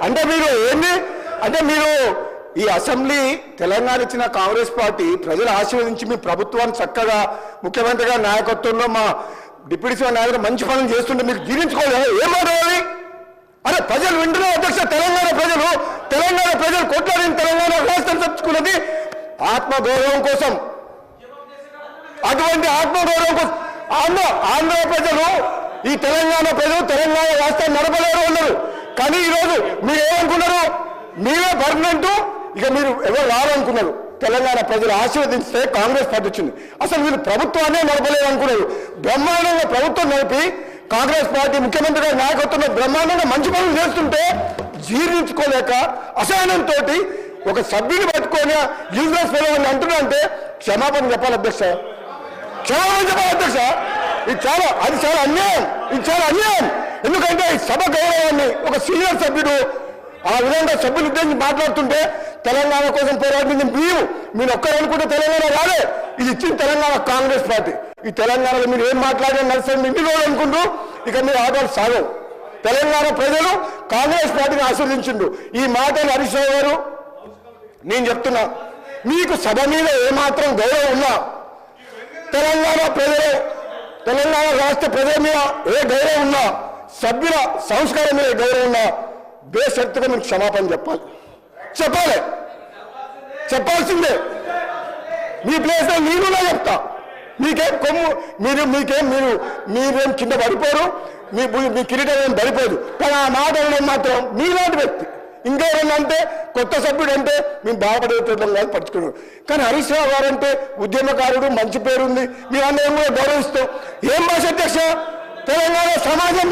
అంటే మీరు ఏంది అంటే మీరు ఈ అసెంబ్లీ తెలంగాణ ఇచ్చిన కాంగ్రెస్ పార్టీ ప్రజలు ఆశీర్వదించి మీ ప్రభుత్వాన్ని చక్కగా ముఖ్యమంత్రిగా నాయకత్వంలో మా డిప్యూటీ సీఎం నాయకులు మంచి పనులు చేస్తుంటే మీకు జీర్ణించుకోలేదు ఏం మాట్లాడాలి అరే ప్రజలు వింటున్నారు అధ్యక్ష తెలంగాణ ప్రజలు కొట్లాడిన తెలంగాణ రాష్ట్రం తెచ్చుకున్నది ఆత్మగౌరవం కోసం అటువంటి ఆత్మగౌరవం కోసం ఆంధ్ర ప్రజలు ఈ తెలంగాణ ప్రజలు తెలంగాణ రాష్ట్రాన్ని నడపలేరు ఉన్నారు కానీ ఈరోజు మీరు ఏమనుకున్నారు మీరే పర్మనెంట్ ఇక మీరు ఎవరు రావాలనుకున్నారు తెలంగాణ ప్రజలు ఆశీర్వదిస్తే కాంగ్రెస్ పార్టీ వచ్చింది అసలు వీళ్ళు ప్రభుత్వాన్ని నడపలేరు అనుకున్నారు బ్రహ్మాండంగా ప్రభుత్వం నడిపి కాంగ్రెస్ పార్టీ ముఖ్యమంత్రి గారి నాయకత్వంలో బ్రహ్మాండంగా మంచి పనులు చేస్తుంటే జీర్ణించుకోలేక అసహనంతో ఒక సభ్యుని పట్టుకొని యూజ్లెస్ ఫెలో అని అంటున్నారంటే క్షమాపణ చెప్పాలి అధ్యక్ష క్షమాపణ చెప్పాలి అధ్యక్ష ఇది చాలా అన్యాయం ఎందుకంటే ఈ సభ గౌరవాన్ని ఒక సీనియర్ సభ్యుడు ఆ విధంగా సభ్యులు ఉద్దేశించి మాట్లాడుతుంటే తెలంగాణ కోసం పోరాడింది మీరు ఒక్కరు అనుకుంటే తెలంగాణ రాలే ఇది ఇచ్చిన తెలంగాణ కాంగ్రెస్ పార్టీ ఈ తెలంగాణలో మీరు ఏం మాట్లాడినా నడుస్తుంది ఇన్ని రోజులు అనుకుంటూ ఇక మీరు ఆటలు సాగవు తెలంగాణ ప్రజలు కాంగ్రెస్ పార్టీని ఆస్వాదించిండు ఈ మాటలు హరీష్ రావు గారు నేను చెప్తున్నా మీకు సభ మీద ఏమాత్రం గౌరవం ఉన్నా తెలంగాణ రాష్ట్ర ప్రజల మీద ఏ గౌరవం ఉన్నా సభ్యుల సంస్కారం మీద గౌరవం ఉన్నా బేషరతుగా మీకు క్షమాపణ చెప్పాల్సిందే మీ ప్లేస్లో నేనున్నా చెప్తా మీకేం కొమ్ము మీరేం కింద పడిపోరు మీ కిరీటం ఏం పడిపోదు కానీ ఆ మాట మాత్రం మీలాంటి వ్యక్తి ఇంకేమంటే కొత్త సభ్యుడు అంటే మేము బాధపడేటం కాదు పట్టుకున్నాడు కానీ హరీష్ రావు గారు అంటే ఉద్యమకారుడు మంచి పేరుంది మీరందరం కూడా గౌరవిస్తాం ఏం భాష అధ్యక్ష తెలంగాణ సమాజం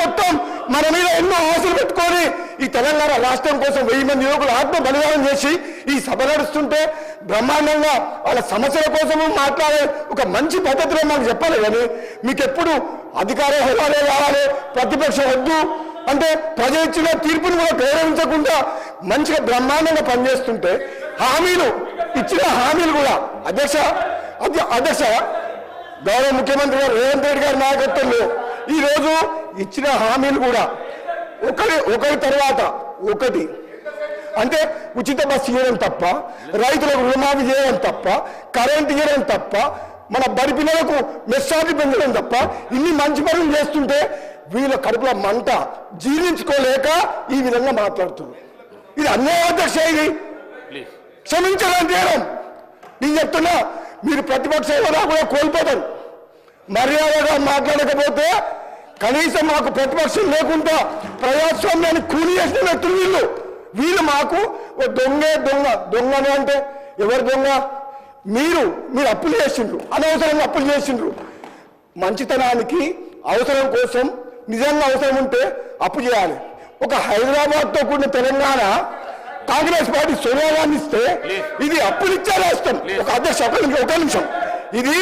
మొత్తం మన మీద ఎన్నో ఆశలు పెట్టుకొని ఈ తెలంగాణ రాష్ట్రం కోసం 1000 మంది యువకులు ఆత్మ బలిదానం చేసి ఈ సభ నడుస్తుంటే బ్రహ్మాండంగా వాళ్ళ సమస్యల కోసము మాట్లాడే ఒక మంచి పద్ధతిలో మాకు చెప్పాలి కానీ మీకు ఎప్పుడు అధికార హోదాలే కావాలి ప్రతిపక్షం వద్దు అంటే ప్రజలు ఇచ్చిన తీర్పును కూడా గౌరవించకుండా మంచిగా బ్రహ్మాండంగా పనిచేస్తుంటే ఇచ్చిన హామీలు కూడా అధ్యక్ష గౌరవ ముఖ్యమంత్రి గారు రేవంత్ రెడ్డి గారి నాయకత్వంలో ఈరోజు ఇచ్చిన హామీలు కూడా ఒకరి తర్వాత ఒకటి అంటే ఉచిత బస్సు చేయడం తప్ప రైతులకు రుణమాఫీ చేయడం తప్ప కరెంటు చేయడం తప్ప మన బడి పిల్లలకు మెస్సార్లు పెంచడం తప్ప ఇన్ని మంచి పనులు చేస్తుంటే వీళ్ళ కడుపుల మంట జీర్ణించుకోలేక ఈ విధంగా మాట్లాడుతున్నారు ఇది అన్యాయం అధ్యక్ష ఇది క్షమించడం చేయడం నేను చెప్తున్నా మీరు ప్రతిపక్ష హోదా కూడా కోల్పోతారు మర్యాదగా మాట్లాడకపోతే కనీసం మాకు ప్రతిపక్షం లేకుండా ప్రజాస్వామ్యాన్ని కూలి చేసిన వ్యక్తులు వీళ్ళు మాకు దొంగ అంటే ఎవరు దొంగ మీరు అప్పులు చేసిండ్రు అనవసరంగా అప్పులు చేసిండ్రు మంచితనానికి అవసరం కోసం నిజంగా అవసరం ఉంటే అప్పు చేయాలి ఒక హైదరాబాద్తో కూడిన తెలంగాణ కాంగ్రెస్ పార్టీ సోనియా గాంధీ ఇస్తే ఇది అప్పులు ఇచ్చే రాష్ట్రం ఒక అధ్యక్ష ఒక నిమిషం ఇది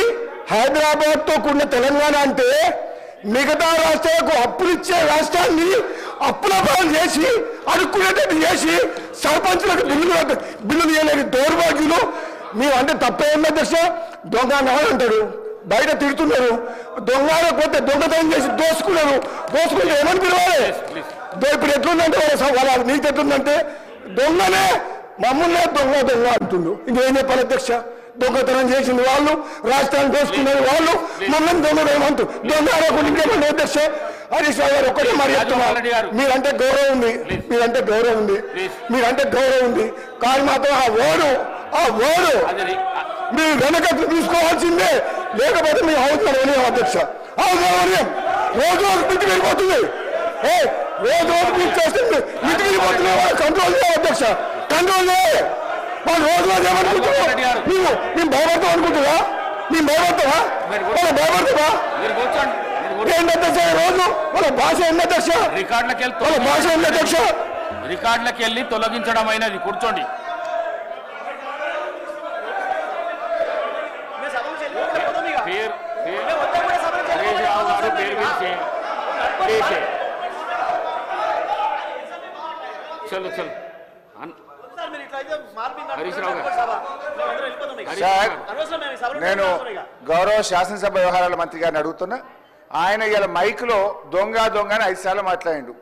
హైదరాబాద్తో కూడిన తెలంగాణ అంటే మిగతా రాష్ట్రాలకు అప్పులు ఇచ్చే రాష్ట్రాన్ని అప్పుల పాలు చేసి అడుక్కునేటట్టు చేసి సర్పంచులకు బిల్లులు చేయలేని దౌర్భాగ్యులు మీరు అంటే తప్పేం అధ్యక్ష దొంగ అంటారు బయట తిడుతున్నారు దొంగపోతే దొంగతనం చేసి దోసుకుంటే ఏమని పిలవాలి ఇప్పుడు ఎట్లుందంటే వాళ్ళ నీతి ఎట్లుందంటే దొంగనే మమ్మల్నే దొంగ అంటుండు ఇంకేం చెప్పాలి అధ్యక్ష దొంగతనం చేసింది వాళ్ళు రాష్ట్రాన్ని దోసుకునేది వాళ్ళు మమ్మల్ని దొంగతనం దొంగ ఇంకేమంటే అధ్యక్ష హరీష్ రావు గారు ఒక్కటే మరి చెప్తున్నారు మీరంటే గౌరవం ఉంది కానీ మాత్రం ఆ ఓడు మీరు వెనక తీసుకోవాల్సిందే లేకపోతే మీ అవసరం అధ్యక్ష అవసరం రోజు మితి వెళ్ళిపోతుంది రోజు మీకు చేస్తుంది మితి వెళ్ళిపోతుంది కంట్రోల్ చేయాలి అధ్యక్ష కంట్రోల్ చేయాలి వాళ్ళు రోజు ఏమనుకుంటున్నారు మేము భయపడతాం అనుకుంటున్నా మేము భయపడతావా వాళ్ళు భయపడతావా ఏంటి అధ్యక్ష రోజు వాళ్ళ భాష ఏంటి అధ్యక్ష వాళ్ళ భాష ఏంటి అధ్యక్ష రికార్డులకు వెళ్ళి తొలగించడం అయినది కూర్చోండి చలో నేను గౌరవ శాసనసభ వ్యవహారాల మంత్రి గారిని అడుగుతున్నా ఆయన ఇలా మైక్ లో దొంగ అని 5 సార్లు మాట్లాడిండు